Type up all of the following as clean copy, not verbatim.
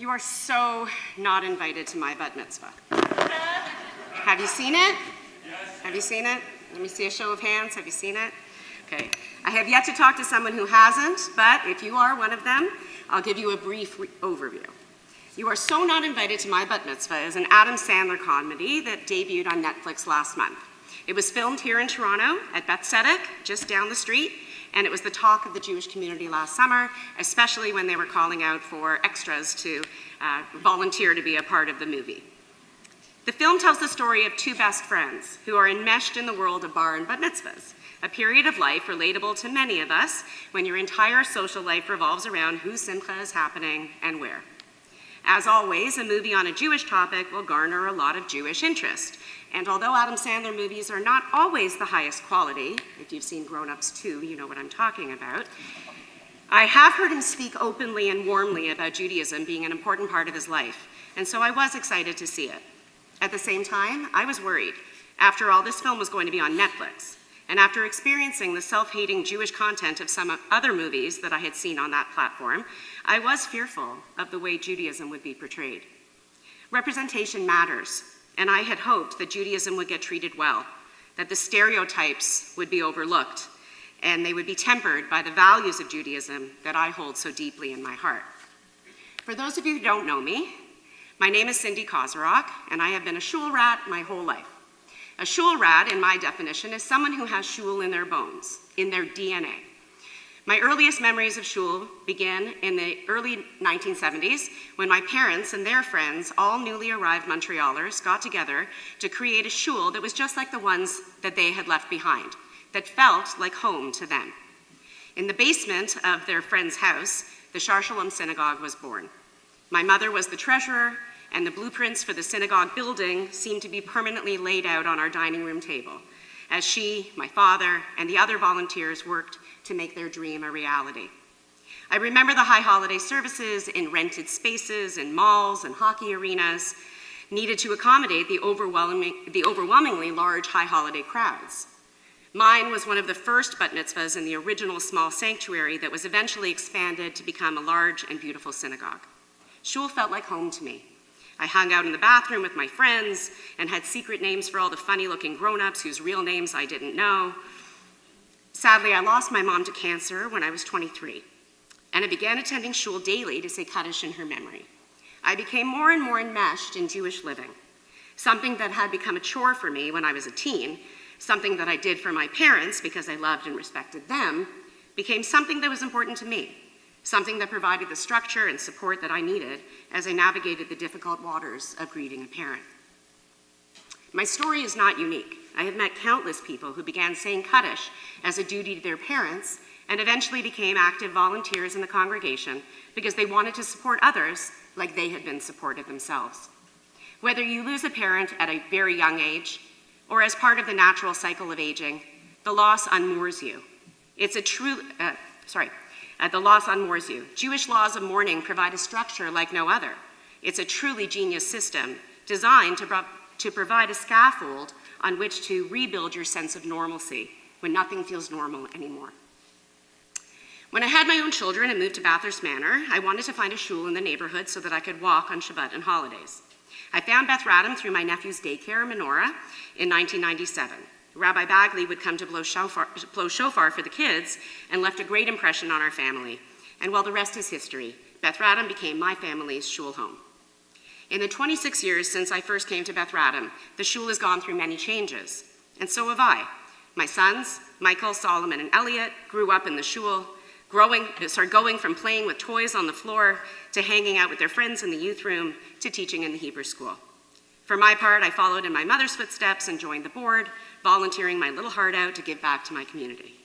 You are so not invited to my bat mitzvah. Have you seen it? Yes. Have you seen it? Let me see a show of hands. Have you seen it? Okay. I have yet to talk to someone who hasn't, but if you are one of them, I'll give you a brief overview. You Are So Not Invited to My Bat Mitzvah is an Adam Sandler comedy that debuted on Netflix last month. It was filmed here in Toronto at Beth, just down the street, and it was the talk of the Jewish community last summer, especially when they were calling out for extras to volunteer to be a part of the movie. The film tells the story of two best friends who are enmeshed in the world of bar and bat mitzvahs, a period of life relatable to many of us when your entire social life revolves around whose simcha is happening and where. As always, a movie on a Jewish topic will garner a lot of Jewish interest. And although Adam Sandler movies are not always the highest quality, if you've seen Grown Ups 2, you know what I'm talking about, I have heard him speak openly and warmly about Judaism being an important part of his life, and so I was excited to see it. At the same time, I was worried. After all, this film was going to be on Netflix, and after experiencing the self-hating Jewish content of some other movies that I had seen on that platform, I was fearful of the way Judaism would be portrayed. Representation matters, and I had hoped that Judaism would get treated well, that the stereotypes would be overlooked, and they would be tempered by the values of Judaism that I hold so deeply in my heart. For those of you who don't know me, my name is Kozierok, and I have been a Shul rat my whole life. A Shul rat, in my definition, is someone who has Shul in their bones, in their DNA. My earliest memories of Shul begin in the early 1970s when my parents and their friends, all newly arrived Montrealers, got together to create a Shul that was just like the ones that they had left behind, that felt like home to them. In the basement of their friend's house, the Shar Shalom Synagogue was born. My mother was the treasurer, and the blueprints for the synagogue building seemed to be permanently laid out on our dining room table, as she, my father, and the other volunteers worked to make their dream a reality. I remember the high holiday services in rented spaces, in malls and hockey arenas, needed to accommodate the overwhelmingly large high holiday crowds. Mine was one of the first bat mitzvahs in the original small sanctuary that was eventually expanded to become a large and beautiful synagogue. Shul felt like home to me. I hung out in the bathroom with my friends and had secret names for all the funny-looking grown-ups whose real names I didn't know. Sadly, I lost my mom to cancer when I was 23, and I began attending Shul daily to say Kaddish in her memory. I became more and more enmeshed in Jewish living, something that had become a chore for me when I was a teen, something that I did for my parents because I loved and respected them, became something that was important to me, something that provided the structure and support that I needed as I navigated the difficult waters of greeting a parent. My story is not unique. I have met countless people who began saying Kaddish as a duty to their parents and eventually became active volunteers in the congregation because they wanted to support others like they had been supported themselves. Whether you lose a parent at a very young age or as part of the natural cycle of aging, the loss unmoors you. The loss unmoors you. Jewish laws of mourning provide a structure like no other. It's a truly genius system designed to provide a scaffold on which to rebuild your sense of normalcy when nothing feels normal anymore. When I had my own children and moved to Bathurst Manor, I wanted to find a shul in the neighborhood so that I could walk on Shabbat and holidays. I found Beth Radom through my nephew's daycare, Menorah, in 1997. Rabbi Bagley would come to blow shofar for the kids and left a great impression on our family. And while the rest is history, Beth Radom became my family's shul home. In the 26 years since I first came to Beth Radom, the shul has gone through many changes, and so have I. My sons, Michael, Solomon, and Elliot, grew up in the shul, going from playing with toys on the floor to hanging out with their friends in the youth room to teaching in the Hebrew school. For my part, I followed in my mother's footsteps and joined the board, volunteering my little heart out to give back to my community.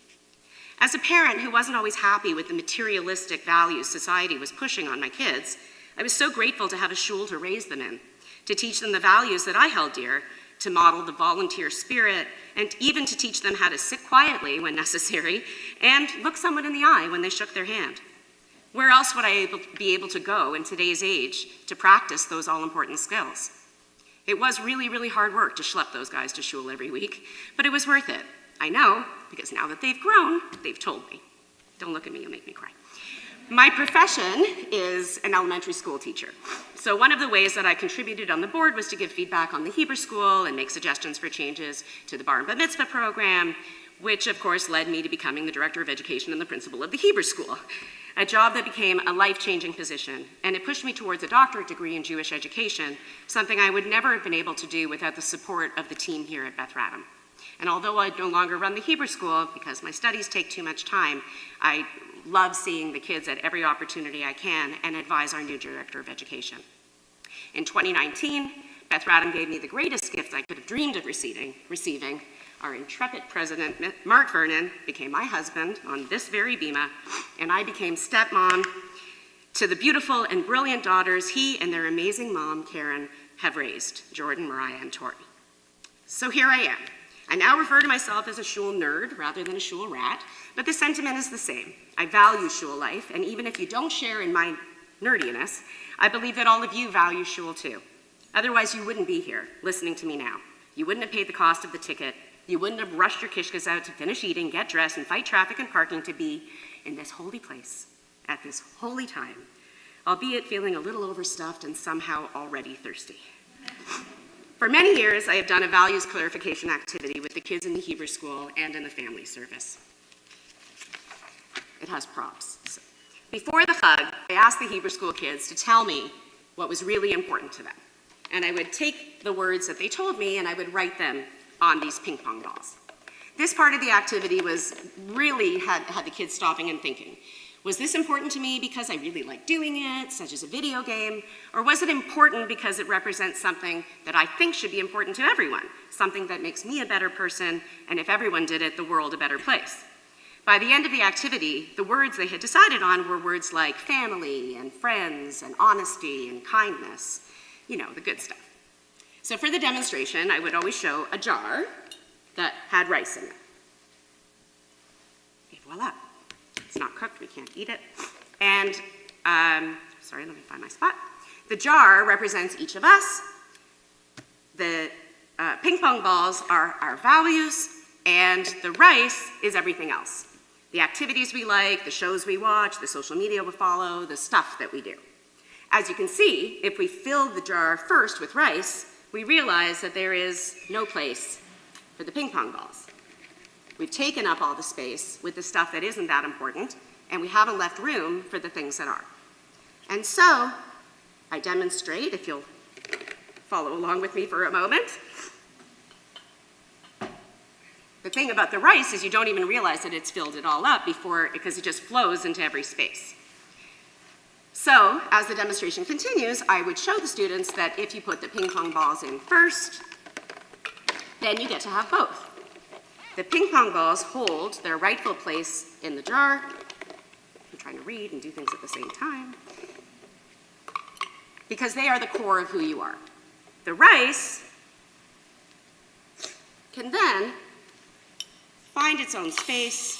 As a parent who wasn't always happy with the materialistic values society was pushing on my kids, I was so grateful to have a shul to raise them in, to teach them the values that I held dear, to model the volunteer spirit, and even to teach them how to sit quietly when necessary and look someone in the eye when they shook their hand. Where else would I be able to go in today's age to practice those all-important skills? It was really, really hard work to schlep those guys to shul every week, but it was worth it. I know, because now that they've grown, they've told me. Don't look at me, you'll make me cry. My profession is an elementary school teacher. So one of the ways that I contributed on the board was to give feedback on the Hebrew school and make suggestions for changes to the Bar and Bat Mitzvah program, which of course led me to becoming the director of education and the principal of the Hebrew school, a job that became a life-changing position, and it pushed me towards a doctorate degree in Jewish education, something I would never have been able to do without the support of the team here at Beth Radom. And although I no longer run the Hebrew school because my studies take too much time, I love seeing the kids at every opportunity I can and advise our new director of education. In 2019, Beth Radom gave me the greatest gift I could have dreamed of receiving. Our intrepid president, Mark Vernon, became my husband on this very bima, and I became stepmom to the beautiful and brilliant daughters he and their amazing mom, Karen, have raised, Jordan, Mariah, and Tori. So here I am. I now refer to myself as a Shul nerd rather than a Shul rat, but the sentiment is the same. I value Shul life, and even if you don't share in my nerdiness, I believe that all of you value Shul too. Otherwise, you wouldn't be here listening to me now. You wouldn't have paid the cost of the ticket. You wouldn't have rushed your kishkas out to finish eating, get dressed, and fight traffic and parking to be in this holy place at this holy time, albeit feeling a little overstuffed and somehow already thirsty. For many years, I have done a values clarification activity with the kids in the Hebrew school and in the family service. It has props. So, before the Chag, I asked the Hebrew school kids to tell me what was really important to them. And I would take the words that they told me and I would write them on these ping pong balls. This part of the activity was really had the kids stopping and thinking. Was this important to me because I really like doing it, such as a video game, or was it important because it represents something that I think should be important to everyone, something that makes me a better person, and if everyone did it, the world a better place? By the end of the activity, the words they had decided on were words like family and friends and honesty and kindness, you know, the good stuff. So for the demonstration, I would always show a jar that had rice in it. Et voila. It's not cooked, we can't eat it. And, sorry, let me find my spot. The jar represents each of us. The ping pong balls are our values, and the rice is everything else. The activities we like, the shows we watch, the social media we follow, the stuff that we do. As you can see, if we fill the jar first with rice, we realize that there is no place for the ping pong balls. We've taken up all the space with the stuff that isn't that important, and we haven't left room for the things that are. And so, I demonstrate, if you'll follow along with me for a moment. The thing about the rice is you don't even realize that it's filled it all up because it just flows into every space. So, as the demonstration continues, I would show the students that if you put the ping pong balls in first, then you get to have both. The ping pong balls hold their rightful place in the jar. I'm trying to read and do things at the same time. Because they are the core of who you are. The rice can then find its own space,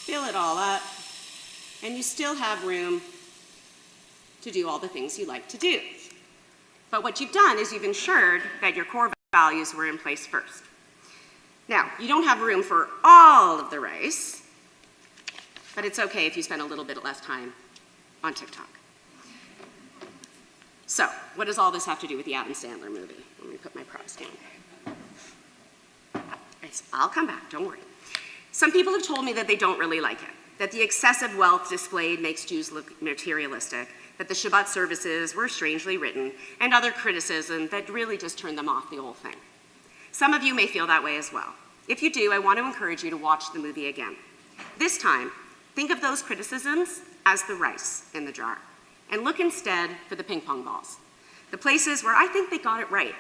fill it all up, and you still have room to do all the things you like to do. But what you've done is you've ensured that your core values were in place first. Now, you don't have room for all of the rice, but it's okay if you spend a little bit less time on TikTok. So, what does all this have to do with the Adam Sandler movie? Let me put my props down. I'll come back, don't worry. Some people have told me that they don't really like it, that the excessive wealth displayed makes Jews look materialistic, that the Shabbat services were strangely written, and other criticism that really just turned them off the whole thing. Some of you may feel that way as well. If you do, I want to encourage you to watch the movie again. This time, think of those criticisms as the rice in the jar, and look instead for the ping pong balls, the places where I think they got it right.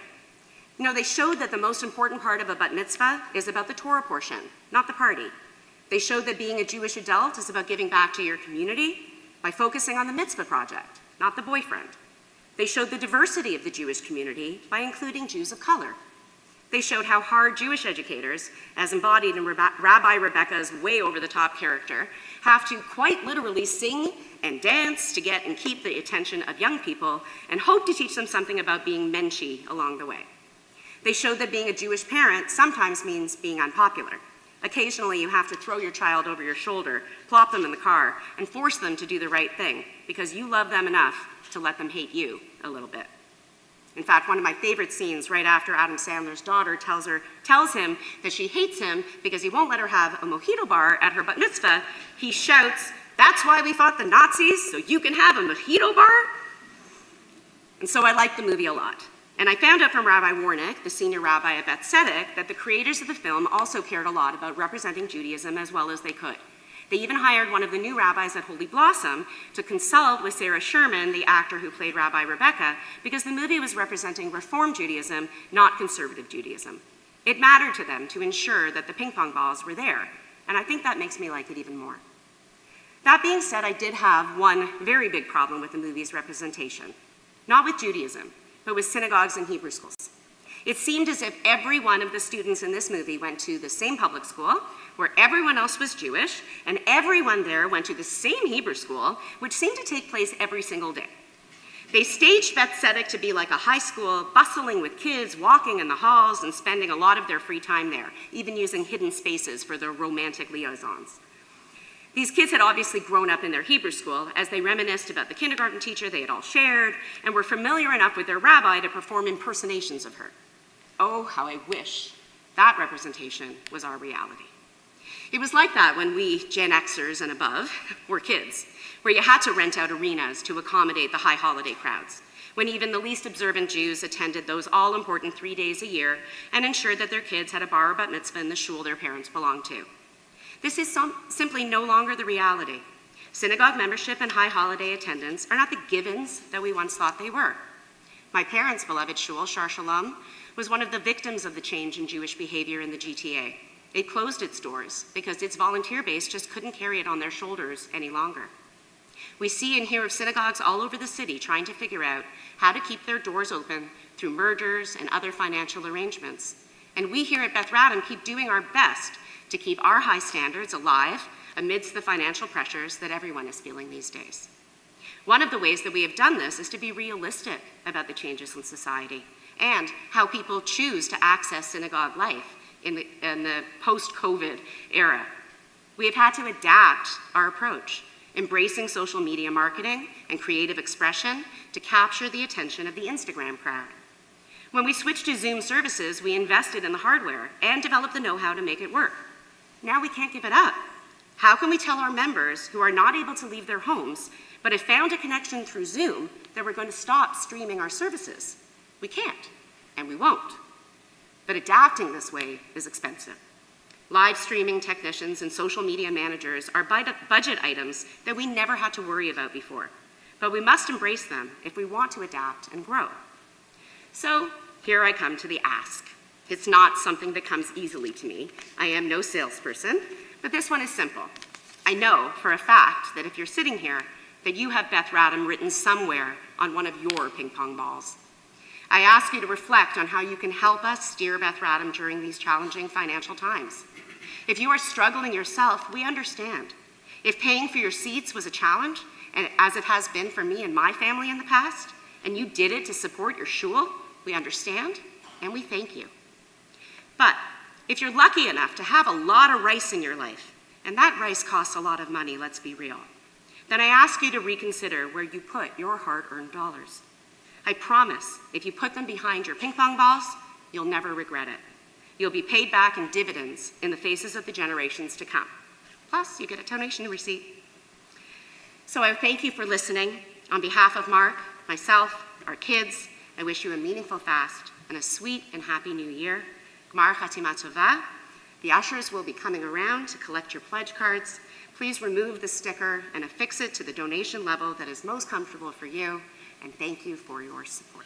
You know, they showed that the most important part of a bat mitzvah is about the Torah portion, not the party. They showed that being a Jewish adult is about giving back to your community by focusing on the mitzvah project, not the boyfriend. They showed the diversity of the Jewish community by including Jews of color. They showed how hard Jewish educators, as embodied in Rabbi Rebecca's way over-the-top character, have to quite literally sing and dance to get and keep the attention of young people and hope to teach them something about being menschy along the way. They showed that being a Jewish parent sometimes means being unpopular, Occasionally, you have to throw your child over your shoulder, plop them in the car, and force them to do the right thing because you love them enough to let them hate you a little bit. In fact, one of my favorite scenes right after Adam Sandler's daughter tells him that she hates him because he won't let her have a mojito bar at her bat mitzvah, he shouts, "That's why we fought the Nazis, so you can have a mojito bar?" And so I liked the movie a lot. And I found out from Rabbi Warnick, the senior rabbi at Beth Tzedek, that the creators of the film also cared a lot about representing Judaism as well as they could. They even hired one of the new rabbis at Holy Blossom to consult with Sarah Sherman, the actor who played Rabbi Rebecca, because the movie was representing Reform Judaism, not conservative Judaism. It mattered to them to ensure that the ping pong balls were there, and I think that makes me like it even more. That being said, I did have one very big problem with the movie's representation, not with Judaism, but with synagogues and Hebrew schools. It seemed as if every one of the students in this movie went to the same public school, where everyone else was Jewish, and everyone there went to the same Hebrew school, which seemed to take place every single day. They staged Beth Tzedek to be like a high school, bustling with kids, walking in the halls, and spending a lot of their free time there, even using hidden spaces for their romantic liaisons. These kids had obviously grown up in their Hebrew school as they reminisced about the kindergarten teacher they had all shared and were familiar enough with their rabbi to perform impersonations of her. Oh, how I wish that representation was our reality. It was like that when we, Gen Xers and above, were kids, where you had to rent out arenas to accommodate the high holiday crowds, when even the least observant Jews attended those all-important 3 days a year and ensured that their kids had a bar or bat mitzvah in the shul their parents belonged to. This is simply no longer the reality. Synagogue membership and high holiday attendance are not the givens that we once thought they were. My parents' beloved shul, Shar Shalom, was one of the victims of the change in Jewish behavior in the GTA. It closed its doors because its volunteer base just couldn't carry it on their shoulders any longer. We see and hear of synagogues all over the city trying to figure out how to keep their doors open through mergers and other financial arrangements. And we here at Beth Radom keep doing our best to keep our high standards alive amidst the financial pressures that everyone is feeling these days. One of the ways that we have done this is to be realistic about the changes in society and how people choose to access synagogue life in the post-COVID era. We have had to adapt our approach, embracing social media marketing and creative expression to capture the attention of the Instagram crowd. When we switched to Zoom services, we invested in the hardware and developed the know-how to make it work. Now we can't give it up. How can we tell our members who are not able to leave their homes but have found a connection through Zoom that we're going to stop streaming our services? We can't, and we won't. But adapting this way is expensive. Live streaming technicians and social media managers are budget items that we never had to worry about before, but we must embrace them if we want to adapt and grow. So here I come to the ask. It's not something that comes easily to me. I am no salesperson, but this one is simple. I know for a fact that if you're sitting here, that you have Beth Radom written somewhere on one of your ping pong balls. I ask you to reflect on how you can help us steer Beth Radom during these challenging financial times. If you are struggling yourself, we understand. If paying for your seats was a challenge, and as it has been for me and my family in the past, and you did it to support your shul, we understand and we thank you. But if you're lucky enough to have a lot of rice in your life, and that rice costs a lot of money, let's be real, then I ask you to reconsider where you put your hard-earned dollars. I promise, if you put them behind your ping pong balls, you'll never regret it. You'll be paid back in dividends in the faces of the generations to come. Plus, you get a donation receipt. So I thank you for listening. On behalf of Mark, myself, our kids, I wish you a meaningful fast and a sweet and happy new year. Gmar Chatima Tova. The ushers will be coming around to collect your pledge cards. Please remove the sticker and affix it to the donation level that is most comfortable for you. And thank you for your support.